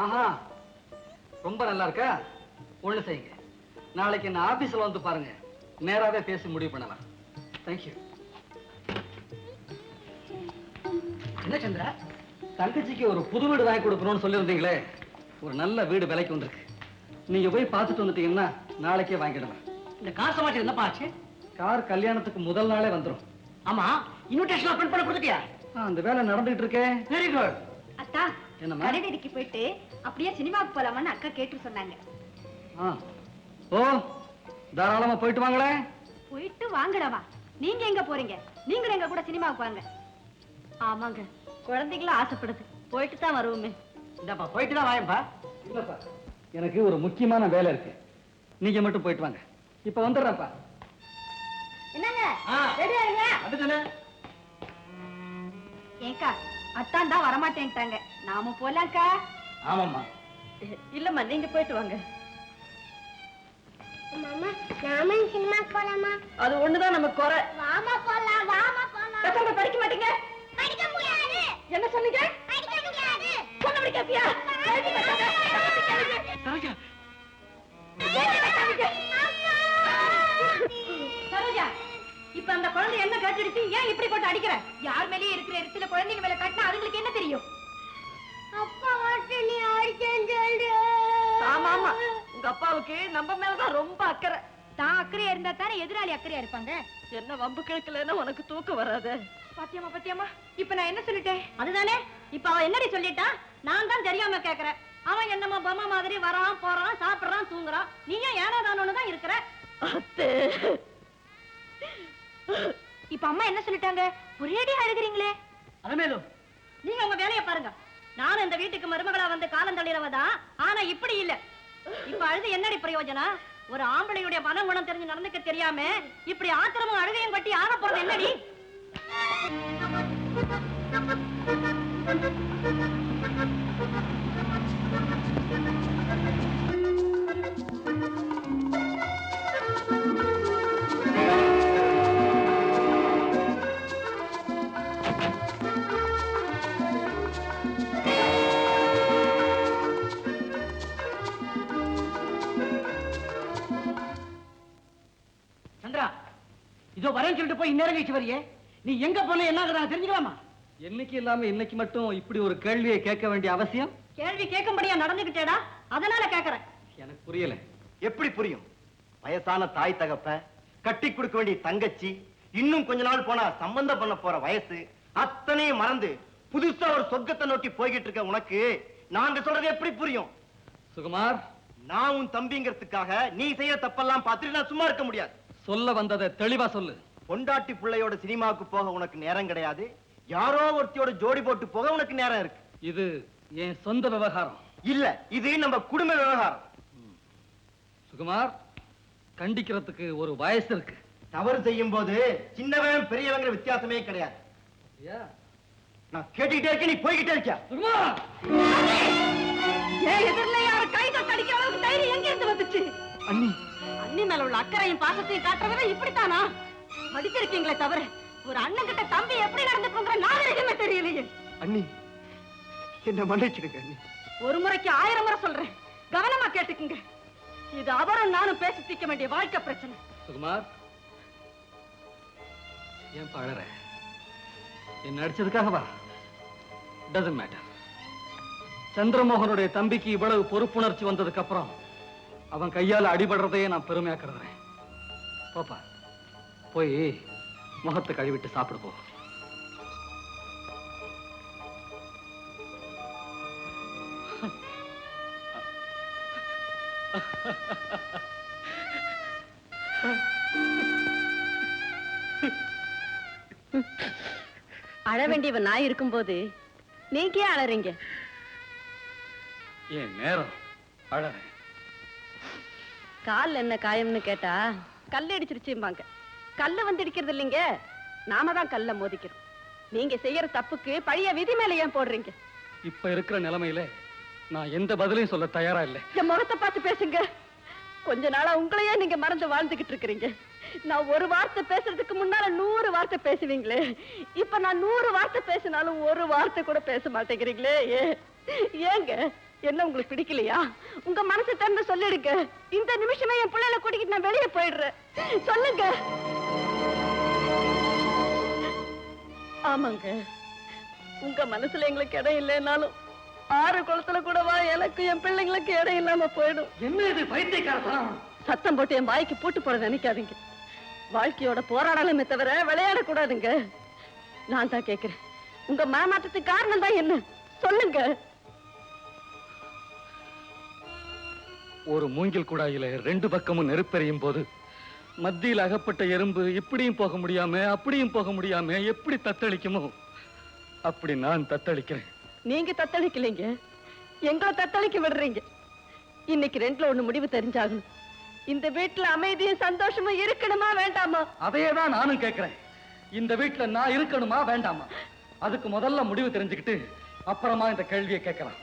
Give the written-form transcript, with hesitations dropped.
ஆஹா, ரொம்ப நல்லா இருக்கா? ஒண்ணு செய்யுங்க, நாளைக்கு என்ன ஆபீஸ்ல வந்து பாருங்க, நேராவே பேசி முடிவு பண்ணலாம். தேங்க்யூ. என்ன சந்திரா, தங்கச்சிக்கு ஒரு புது வீடு வாங்கி கொடுக்கணும்னு சொல்லியிருந்தீங்களே, ஒரு நல்ல வீடு விலைக்கு வந்திருக்கு. நீங்க போய் பார்த்துட்டு வந்துட்டீங்கன்னா நாளைக்கே வாங்கிடலாம். இந்த கார் சமாச்சாரம் என்னப்பா ஆச்சு? கார் கல்யாணத்துக்கு முதல் நாளே வந்துடும். ஆமா, இன்விடேஷன் பிரிண்ட் பண்ண கொடுத்துட்டியா? அந்த வேலை நடந்துட்டு இருக்கேன். Very good. அத்தா, என்னம்மா? கடைக்கு போயிட்டு அப்படியே சினிமாவுக்கு போலாமான்னு அக்கா கேட்டு சொன்னாங்க. ஓ, தாராளமா போயிட்டு வாங்களேன். போயிட்டு வாங்கடவா? நீங்க எங்க போறீங்க? நீங்களும் எங்க கூட சினிமாவுக்கு வாங்க. ஆமாங்க, குழந்தைகளும் ஆசைப்படுது, போயிட்டு தான் வருவோமே. இந்தப்பா போயிட்டு தான் வாயப்பா. இல்லப்பா, எனக்கு ஒரு முக்கியமான வேலை இருக்கு, நீங்க மட்டும் போயிட்டு வாங்க. இப்ப வந்துடுறப்பா. என்னங்க, ரெடியா இருங்க. அதுதானே. ஏக்கா, அத்தான் தான் வரமாட்டேன்ட்டாங்க, நாம போலாம்க்கா. ஆமாம்மா. இல்லம்மா, நீங்க போயிட்டு வாங்க. மாமா, நாம சினிமாக்கு போலாமா? அது ஒண்ணுதான் நம்ம குறை. வாமா போலாம், வாமா போலாம். பசங்க படிக்க மாட்டீங்க. படிக்க முடியாது. என்ன சொன்னீங்க? படிக்க முடியாது. சொன்னபடி கேப்பியா? சரோஜா, இப்ப அந்த குழந்தை என்ன கேட்டுடுச்சு? ஏன் இப்படி போட்டு அடிக்கிற? யார் மேலேயே இருக்கிற இடத்துல குழந்தைங்க மேல காட்டினா அதுங்களுக்கு என்ன தெரியும்? அப்பா மட்டும் நீ அடிச்சேன்னு சொல்லு. ஆமா ஆமா, உங்க அப்பாவுக்கு நம்ம மேலதான் ரொம்ப அக்கறை. தான் அக்கறையா இருந்தா தானே எதிராளி அக்கறையா இருப்பாங்க. என்ன வம்பு கிழக்கலன்னா உனக்கு தூக்கம் வராது. பாத்தியமா பாத்தியமா, இப்ப நான் என்ன சொல்லிட்டேன்? அதுதானே, இப்ப அவன் என்னடி சொல்லிட்டான்? நான் தான் தெரியாம கேக்குறேன். அவன் என்னமா பொம்மை மாதிரி வரான் போறான், சாப்பிடுறான், தூங்குறான். நீயும் ஏனாதானு தான் இருக்கிற. இப்ப அம்மா என்ன சொல்லிட்டாங்க? ஒரேடி அழுகிறீங்களே. அலமேலு, நீங்க உங்க வேலையை பாருங்க. நானும் இந்த வீட்டுக்கு மருமகளா வந்து காலம் தள்ளிறவதான், ஆனா இப்படி இல்ல. இப்ப அழுது என்னடி பிரயோஜனம்? ஒரு ஆம்பளையுடைய மன குணம் தெரிஞ்சு நடந்துக்க தெரியாம இப்படி ஆத்திரமும் அழுகையும் கட்டி ஆன போறது என்னடி? சந்திரா, இதோ வரேன்னு சொல்லிட்டு போய் இந்நேரம் கழிச்சு வரையே. நீ எங்க போன என்ன தெரிஞ்சுக்கலாமா? என்னைக்கு இல்லாம இன்னைக்கு மட்டும் இப்படி ஒரு கேள்வியை கேட்க வேண்டிய அவசியம்? கேள்வி கேட்கும்படியா நடந்துகிட்டேடா, அதனால கேக்குறேன். எனக்கு புரியல. எப்படி புரியும்? வயசான தாய் தகப்ப, கட்டி கொடுக்க வேண்டிய தங்கச்சி, இன்னும் கொஞ்ச நாள் போனா சம்பந்தம் பண்ண போற வயசு, அத்தனையும் மறந்து புதுசா ஒரு சொர்க்கத்தை நோக்கி போய்கிட்டு இருக்க உனக்கு நாங்க சொல்றது எப்படி புரியும்? சுகுமார், நான் உன் தம்பிங்கிறதுக்காக நீ செய்ய தப்பெல்லாம் பார்த்துட்டு நான் சும்மா இருக்க முடியாது. சொல்ல வந்ததை தெளிவா சொல்லு. பொண்டாட்டி பிள்ளையோட சினிமாவுக்கு போக உனக்கு நேரம் கிடையாது, யாரோ ஒருத்தியோட ஜோடி போட்டு போக உனக்கு நேரம் இருக்கு. இது என் சொந்த விவகாரம் இல்ல, இது நம்ம குடும்ப விவகாரம். சுகுமார், கண்டிக்கிறதுக்கு ஒரு வயசு இருக்கு. தவறு செய்யும் போது சின்னவன் பெரியவங்கிற வித்தியாசமே கிடையாது. நான் கேட்டுக்கிட்டே இருக்கேன், நீ போய்கிட்டே இருக்கியா? சுகுமார், ஏன் எதிரில யார கை தட்டி அடிக்கிற அளவுக்கு தைரியம் எங்க இருந்து வந்துச்சு? அண்ணி, அண்ணி மேல உள்ள அக்கறையும் பாசத்தையும் காட்டுறவரை இப்படித்தானா? படிச்சிருக்கீங்களே தவிர ஒரு அண்ணன் கிட்ட தம்பி எப்படி நடந்துக்குங்கிற நாகரிகமே தெரியலையே. அண்ணி, என்ன மன்னிச்சிடுங்க அண்ணி. ஒரு முறைக்கு 1000 முறை சொல்றேன், கவனமா கேட்டுக்குங்க. இது அவரும் நானும் பேசி தீர்க்க வேண்டிய வாழ்க்கை பிரச்சனை. சுகுமார், ஏன் பழற? என்ன அடிச்சதுக்காகவா? Doesn't matter. சந்திரமோகனுடைய தம்பிக்கு இவ்வளவு பொறுப்புணர்ச்சி வந்ததுக்கு அப்புறம் அவன் கையால அடிபடுறதையே நான் பெருமையா கருதுறேன். போப்பா, போய் முகத்தை கழுவிட்டு சாப்பிடு போ. அழ வேண்டியவன் நான் இருக்கும்போது நீங்க ஏன் அழறீங்க? ஏன் நேரம் அழறேன். கால் என்ன காயம்னு கேட்டா கல் அடிச்சிருச்சும்பாங்க. கல்ல வந்து இடிக்கிறது இல்லைங்க, நாம தான் கல்ல மோதிக்கிறோம். நீங்க செய்யற தப்புக்கு பழைய விதி மேல ஏன் போடுறீங்க? இப்ப இருக்கிற நிலைமையில நான் எந்த பதிலையும் சொல்ல தயாரா இல்லை. என் முகத்தை பார்த்து பேசுங்க. கொஞ்ச நாளா உங்களையே நீங்க மறந்து வாழ்ந்துகிட்டு இருக்கிறீங்க. நான் ஒரு வார்த்தை பேசுறதுக்கு முன்னால 100 வார்த்தை பேசுவீங்களே, இப்ப நான் 100 வார்த்தை பேசினாலும் ஒரு வார்த்தை கூட பேச மாட்டேங்கிறீங்களே. ஏங்க, என்ன உங்களுக்கு பிடிக்கலையா? உங்க மனசு திறந்து சொல்லிடுங்க. இந்த நிமிஷமே என் பிள்ளைல கூட்டிக்கிட்டு நான் வெளியே போயிடுறேன். சொல்லுங்க. ஆமாங்க, உங்க மனசுல எங்களுக்கு இடம் இல்லைன்னாலும் 6 குளத்துல கூடவா எனக்கு என் பிள்ளைங்களுக்கு இடம் இல்லாம போயிடும். என்ன இது பைத்தியக்காரத்தனம்? சத்தம் போட்டு என் வாய்க்கு பூட்டு போட நினைக்காதீங்க. வாழ்க்கையோட போராடலுமே தவிர விளையாடக்கூடாதுங்க. நான் தான் கேட்கிறேன், உங்க மனமாற்றத்துக்கு காரணம் தான் என்ன? சொல்லுங்க. ஒரு மூங்கில் குழாயில 2 பக்கமும் நெருப்பெறியும் போது மத்தியில் அகப்பட்ட எறும்பு இப்படியும் போக முடியாம அப்படியும் போக முடியாம எப்படி தத்தளிக்குமோ அப்படி நான் தத்தளிக்கிறேன். நீங்க தத்தளிக்கலைங்க, எங்களை தத்தளிக்க விடுறீங்க. இன்னைக்கு 2ல 1 முடிவு தெரிஞ்சாகணும். இந்த வீட்டுல அமைதியும் சந்தோஷமும் இருக்கணுமா வேண்டாமா? அதையே தான் நானும் கேட்கிறேன். இந்த வீட்டுல நான் இருக்கணுமா வேண்டாமா? அதுக்கு முதல்ல முடிவு தெரிஞ்சுக்கிட்டு அப்புறமா இந்த கேள்வியை கேட்கலாம்.